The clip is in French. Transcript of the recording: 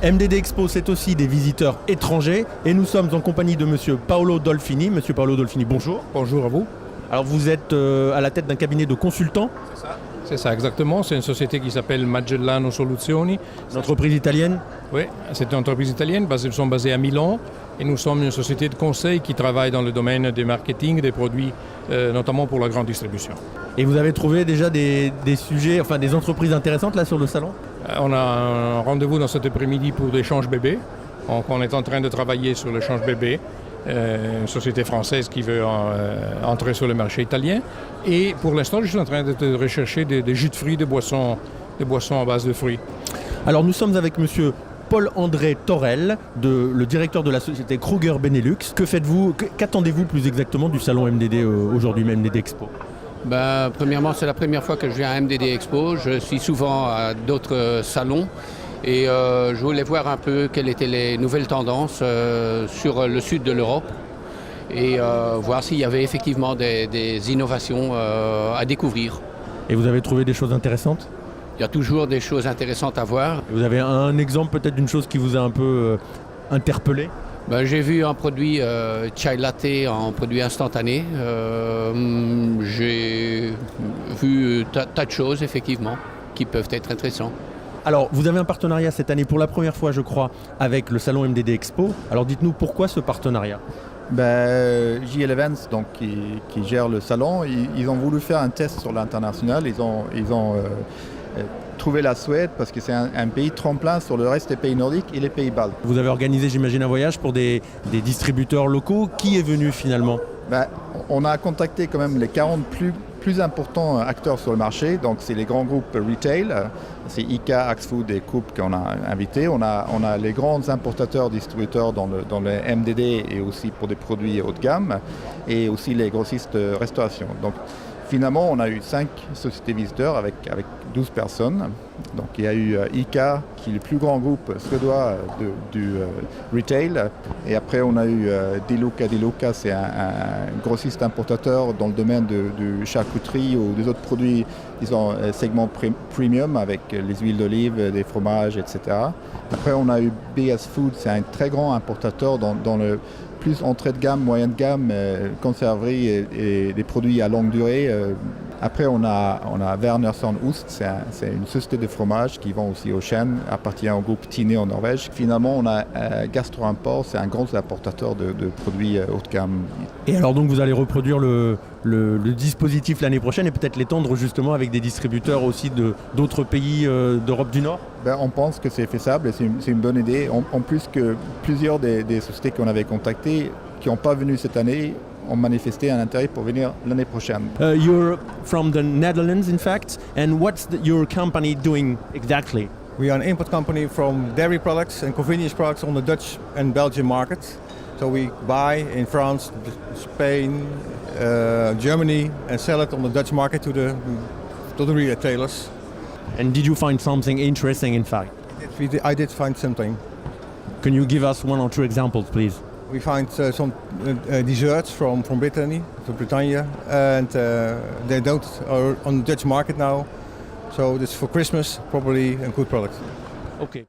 MDD Expo, c'est aussi des visiteurs étrangers et nous sommes en compagnie de Monsieur Paolo Dolfini. Monsieur Paolo Dolfini, bonjour. Bonjour à vous. Alors vous êtes à la tête d'un cabinet de consultants. C'est ça. C'est ça, exactement. C'est une société qui s'appelle Magellano Soluzioni. Une entreprise italienne. Oui, c'est une entreprise italienne. Nous sommes basés à Milan et nous sommes une société de conseil qui travaille dans le domaine du marketing des produits, notamment pour la grande distribution. Et vous avez trouvé déjà des sujets, enfin des entreprises intéressantes là sur le salon? On a un rendez-vous dans cet après-midi pour l'échange bébé. Donc on est en train de travailler sur l'échange bébé. Une société française qui veut entrer sur le marché italien. Et pour l'instant, je suis en train de rechercher des jus de fruits, des boissons à base de fruits. Alors nous sommes avec monsieur Paul-André Torel, le directeur de la société Kruger Benelux. Que faites-vous, qu'attendez-vous plus exactement du salon MDD aujourd'hui, MDD Expo? Premièrement, c'est la première fois que je viens à MDD Expo. Je suis souvent à d'autres salons. Et je voulais voir un peu quelles étaient les nouvelles tendances sur le sud de l'Europe et voir s'il y avait effectivement des innovations à découvrir. Et vous avez trouvé des choses intéressantes? Il y a toujours des choses intéressantes à voir. Vous avez un exemple peut-être d'une chose qui vous a un peu interpellé? J'ai vu un produit chai latte en produit instantané. J'ai vu tas de choses effectivement qui peuvent être intéressantes. Alors, vous avez un partenariat cette année pour la première fois, je crois, avec le salon MDD Expo. Alors, dites-nous pourquoi ce partenariat? JL Events, donc, qui gère le salon, ils ont voulu faire un test sur l'international. Ils ont trouvé la Suède parce que c'est un pays tremplin sur le reste des pays nordiques et les pays baltes. Vous avez organisé, j'imagine, un voyage pour des distributeurs locaux. Qui est venu finalement? On a contacté quand même les 40 plus importants acteurs sur le marché. Donc c'est les grands groupes retail, c'est ICA, Axfood et Coop qu'on a invités. On a les grands importateurs, distributeurs dans le MDD et aussi pour des produits haut de gamme et aussi les grossistes de restauration. Donc finalement, on a eu 5 sociétés visiteurs avec 12 personnes. Donc il y a eu ICA, qui est le plus grand groupe suédois du retail. Et après, on a eu Deluca. Deluca, c'est un grossiste importateur dans le domaine de charcuterie ou des autres produits, disons, segment premium avec les huiles d'olive, des fromages, etc. Après, on a eu BS Food, c'est un très grand importateur dans le plus entrée de gamme, moyenne de gamme, conserverie et des produits à longue durée. Après, on a Wernerson Ost, c'est une société de fromage qui vend aussi aux chaînes, appartient au groupe Tine en Norvège. Finalement, on a Gastro Import, c'est un gros importateur de produits haut de gamme. Et alors donc vous allez reproduire le dispositif l'année prochaine et peut-être l'étendre justement avec des distributeurs aussi d'autres pays d'Europe du Nord? On pense que c'est faisable et c'est une bonne idée. En plus que plusieurs des sociétés qu'on avait contactées qui n'ont pas venu cette année ont manifesté un intérêt pour venir l'année prochaine. You're from the Netherlands, in fact, and what's your company doing exactly? We are an import company from dairy products and convenience products on the Dutch and Belgian market. So we buy in France, Spain, Germany, and sell it on the Dutch market to the retailers. And did you find something interesting, in fact? I did find something. Can you give us one or two examples, please? We find some desserts from Brittany, from Britannia, and they are on the Dutch market now. So this for Christmas, probably a good product. Okay.